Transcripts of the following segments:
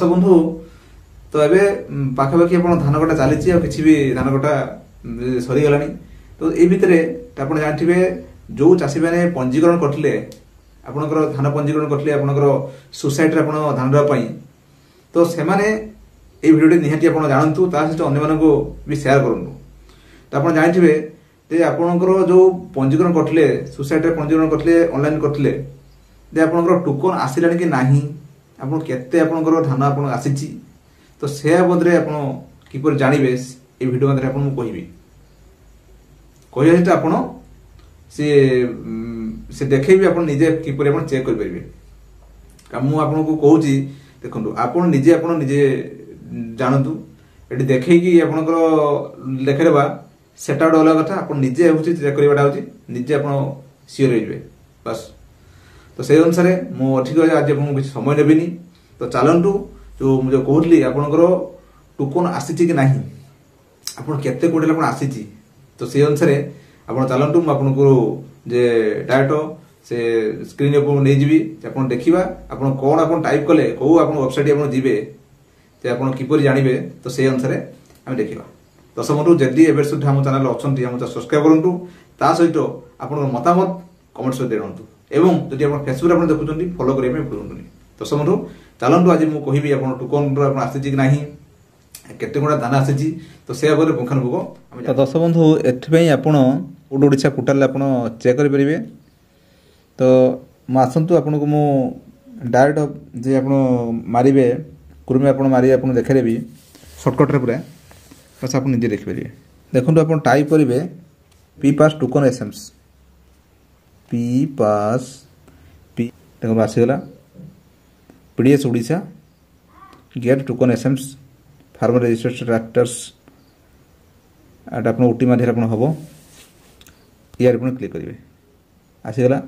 बंधु तो एबे पाखापाखि आप धान कटा चली किसी भी धान कटा सरीगला तो ये भितर आप जानते जो चाषी मैंने पंजीकरण करते आपणकर धान पंजीकरण करते आपणकर सोसाइटी धान देवाई तो से ये भिडियो निहाती आप जानतु सहित अन्य भी सेयार करूँ तो आप जानते आपणकर जो पंजीकरण करते सोसाइटी पंजीकरण करते ऑनलाइन करते आपणकर टोकन आसिलानी कि नाही आपन केते आपणकर धान आपन आसीची तो से बदले आप किपर जानवे ये भिडियो मध्य आपन कहबी कहते आपन से देखेबी आपन निजे किपर आपन चेक कर परिबे मु आपन को कहूची देखंतु आपन निजे जानतु एटी देखैकी आपनकर लेखरेबा सेटा गोटे अलग कथा आपन निजे होची चेक करबाटा होची निजे आपन सियोर होइबे बस तो से अनुसार मु ठीक आज आपको किसी समय नेबिनी तो चलतु जो मुझे कहली आपणकर टोकन आसी कि नहीं आपन केते कोडे आपन आसी तो से अनुसार आपन चलतु आपको जे डायरेक्ट से स्क्रीन ऊपर नहीं जीवी आपन देखिबा आपन कोन आपन टाइप कले को आपन वेबसाइट आपन जीवे ते आपन किपर जानबे तो से अनुसार हम देखिबा दर्शक बंधु जदि एबे सुद्धा हम चैनल अछंती हम सब्सक्राइब करंतु ता सहित आपन मतामत कमेंट्स देरंतु एवं जदि आप फेसबुक आप देखुं फॉलो करने भूलुनि दर्शक बंधु चलतु आज मुझे कहबी आप टोकन आसी कि ना केते गुणा दाना आसी तो से आगे पुंखानुपुंख दर्शक बंधु एथि आपण ओडिशा पोर्टाल आप चेक करेंगे तो आसतु आपन को मु डायरेक्ट जे आप मारे कुर्मी आप मारे आप देखेबी सर्टकट्रे पूरा बस आप निजे देखिपारे देखो आप टाइप करेंगे P pass token SMS P pass P देखो आसीगला PDS Odisha get token SMS farmer registration tractors at आप ओटी माध्यम हम यार क्लिक करेंगे आसीगला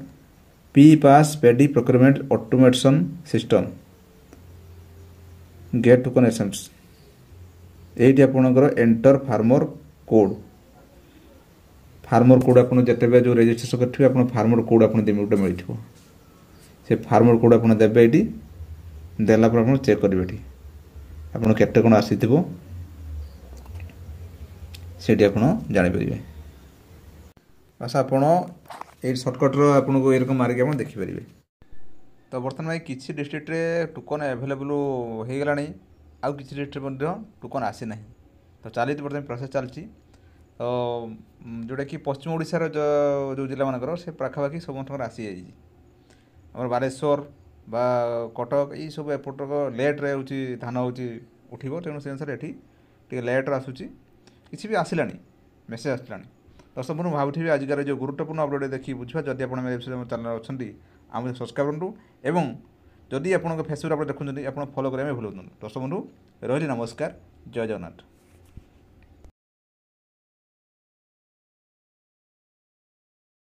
P pass paddy procurement automation system get token SMS ये आपणकर enter farmer code farmer code आपन जते जो रजिस्ट्रेशन करथिबे आपन फार्मर कोड आपन देमे उटा मिलथिबो से फार्मर कोड आपन देबे एटी देला पर आपन चेक करबे एटी आपन केते कोन आसीथिबो सेटी आपन जानि परिबे बस आपन ए शॉर्टकट रो आपन को एरकम मार के आपन देखि परिबे तो वर्तमान में किछि डिस्ट्रिक्ट रे टोकन अवेलेबल हे गलानी आ किछि डिस्ट्रिक्ट मध्ये टोकन आसी नाही तो चालित वर्तमान प्रोसेस चलची तो जोटा कि पश्चिम ओडिशार जो जिला मानकर से पाखापाखि समस्त आसी जाइए बालेश्वर बा कटक ये सब एपट लेट्रे होची धान होची उठिबो तेणु से अनुसार एठी लेट्रे आसूची किसी भी आसिलानी मेसेज आसिलानी दर्शक बंधु भावुथिबे आजिकार जो गुरुत्वपूर्ण अपडेट देखि बुझिबा जदि आपण चैनल अछंती आम सब्सक्राइब करंतु एवं जदि आपण फेसबुक आप देखुछंती आपण फॉलो करिया भूलुनु दर्शक बंधु रहिली नमस्कार जय जगन्नाथ।